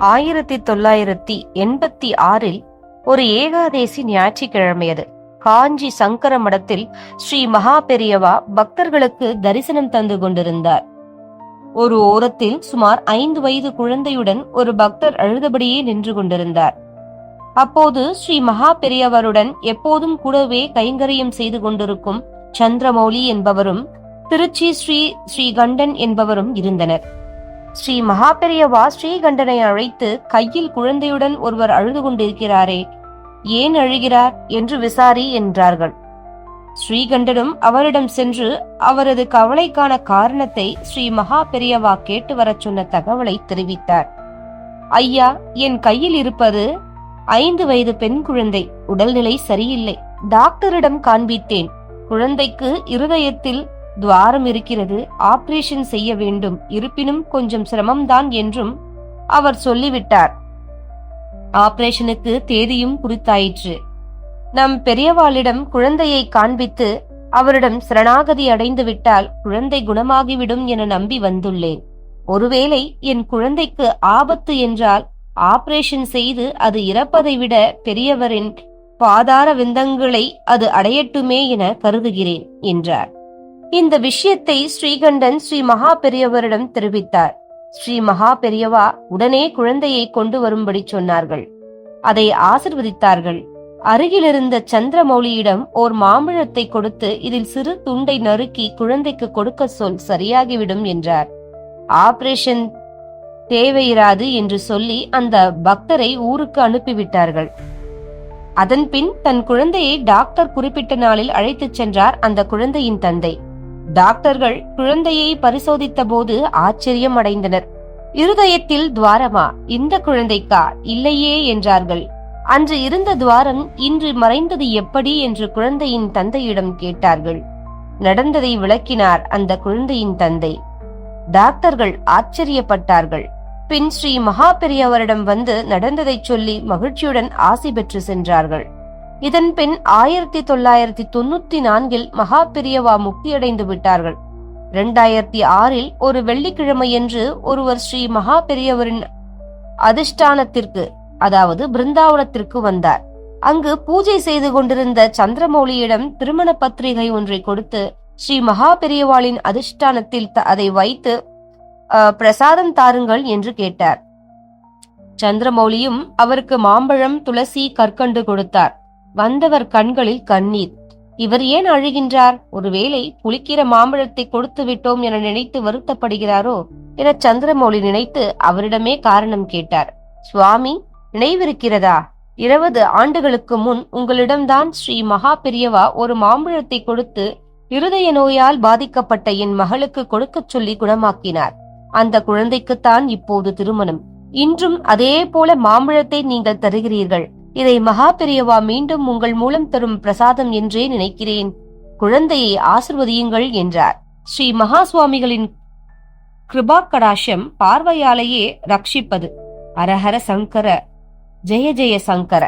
1986 ஒரு ஏகாதேசி ஞாயிற்றுக்கிழமையது. காஞ்சி சங்கர மடத்தில் ஸ்ரீ மகா பெரியவா பக்தர்களுக்கு தரிசனம் தந்து கொண்டிருந்தார். ஒரு ஓரத்தில் சுமார் 5 வயது குழந்தையுடன் ஒரு பக்தர் அழுதபடியே நின்று கொண்டிருந்தார். அப்போது ஸ்ரீ மகா பெரியவருடன் எப்போதும் கூடவே கைங்கரியம் செய்து கொண்டிருக்கும் சந்திரமௌலி என்பவரும் திருச்சி ஸ்ரீகண்டன் என்பவரும் இருந்தனர். ஸ்ரீ மகா பெரியவா ஸ்ரீகண்டனை அழைத்து, கையில் குழந்தையுடன் ஒருவர் அழுது கொண்டிருக்கிறாரே, ஏன் அழுகிறார் என்று விசாரி என்றார்கள். ஸ்ரீகண்டனும் அவரிடம் சென்று அவரது கவலைக்கான காரணத்தை ஸ்ரீ மகா பெரியவா கேட்டு வரச் சொன்ன தகவலை தெரிவித்தார். ஐயா, என் கையில் இருப்பது 5 வயது பெண் குழந்தை. உடல்நிலை சரியில்லை. டாக்டரிடம் காண்பித்தேன். குழந்தைக்கு இருதயத்தில் துவாரம் இருக்கிறது. ஆபரேஷன் செய்ய வேண்டும். இருப்பினும் கொஞ்சம் சிரமம்தான் என்றும் அவர் சொல்லிவிட்டார். ஆபரேஷனுக்கு தேதியும் குறித்தாயிற்று. நம் பெரியவாளிடம் குழந்தையை காண்பித்து அவரிடம் சரணாகதி அடைந்து விட்டால் குழந்தை குணமாகிவிடும் என நம்பி வந்துள்ளேன். ஒருவேளை என் குழந்தைக்கு ஆபத்து என்றால் ஆபரேஷன் செய்து அது இறப்பதை விட பெரியவரின் பாதார விந்தங்களை அது அடையட்டுமே என கருதுகிறேன் என்றார். இந்த விஷயத்தை ஸ்ரீகண்டன் ஸ்ரீ மகா பெரியவரிடம் தெரிவித்தார். ஸ்ரீ மகா பெரியவா உடனே குழந்தையை கொண்டு வரும்படி சொன்னார்கள். அதை ஆசிர்வதித்தார்கள். அருகிலிருந்த சந்திரமௌலியிடம் ஓர் மாம்பழத்தை கொடுத்து, இதில் சிறு துண்டை நறுக்கி குழந்தைக்கு கொடுக்க சொல், சரியாகிவிடும் என்றார். ஆபரேஷன் தேவையிராது என்று சொல்லி அந்த பக்தரை ஊருக்கு அனுப்பிவிட்டார்கள். அதன்பின் தன் குழந்தையை டாக்டர் குறிப்பிட்ட நாளில் அழைத்துச் சென்றார் அந்த குழந்தையின் தந்தை. டாக்டர்கள் குழந்தையை பரிசோதித்த போது ஆச்சரியம் அடைந்தனர். இருதயத்தில் துவாரமா? இந்த குழந்தைக்கா? இல்லையே என்றார்கள். அன்று இருந்த துவாரம் இன்று மறைந்தது எப்படி என்று குழந்தையின் தந்தையிடம் கேட்டார்கள். நடந்ததை விளக்கினார் அந்த குழந்தையின் தந்தை. டாக்டர்கள் ஆச்சரியப்பட்டார்கள். பின் ஸ்ரீ மகா பெரியவரிடம் வந்து நடந்ததை சொல்லி மகிழ்ச்சியுடன் ஆசி பெற்று சென்றார்கள். இதன் பின் 1994 மகா பெரியவா முக்தியடைந்து விட்டார்கள். 2006 ஒரு வெள்ளிக்கிழமையன்று ஒருவர் ஸ்ரீ மகா பெரியவரின் அதிஷ்டானத்திற்கு, அதாவது பிருந்தாவனத்திற்கு வந்தார். அங்கு பூஜை செய்து கொண்டிருந்த சந்திரமௌலியிடம் திருமண பத்திரிகை ஒன்றை கொடுத்து, ஸ்ரீ மகா பெரியவாளின் அதிஷ்டானத்தில் அதை வைத்து பிரசாதம் தாருங்கள் என்று கேட்டார். சந்திரமௌலியும் அவருக்கு மாம்பழம், துளசி, கற்கண்டு கொடுத்தார். வந்தவர் கண்களில் கண்ணீர். இவர் ஏன் அழுகின்றார்? ஒருவேளை புளிக்கிற மாம்பழத்தை கொடுத்து விட்டோம் என நினைத்து வருத்தப்படுகிறாரோ என சந்திரமௌலி நினைத்து அவரிடமே காரணம் கேட்டார். சுவாமி, நினைவிருக்கிறதா? 20 ஆண்டுகளுக்கு முன் உங்களிடம்தான் ஸ்ரீ மகா பெரியவா ஒரு மாம்பழத்தை கொடுத்து இருதய நோயால் பாதிக்கப்பட்ட என் மகளுக்கு கொடுக்கச் சொல்லி குணமாக்கினார். அந்த குழந்தைக்குத்தான் இப்போது திருமணம். இன்றும் அதே போல மாம்பழத்தை நீங்கள் தருகிறீர்கள். இதை மகா பெரியவா மீண்டும் உங்கள் மூலம் தரும் பிரசாதம் என்றே நினைக்கிறேன். குழந்தையை ஆசிர்வதியுங்கள் என்றார். ஸ்ரீ மகா சுவாமிகளின் கிருபா கடாட்சம் பார்வையாலேயே ரட்சிப்பது. அரஹர சங்கர, ஜெய ஜெய சங்கர.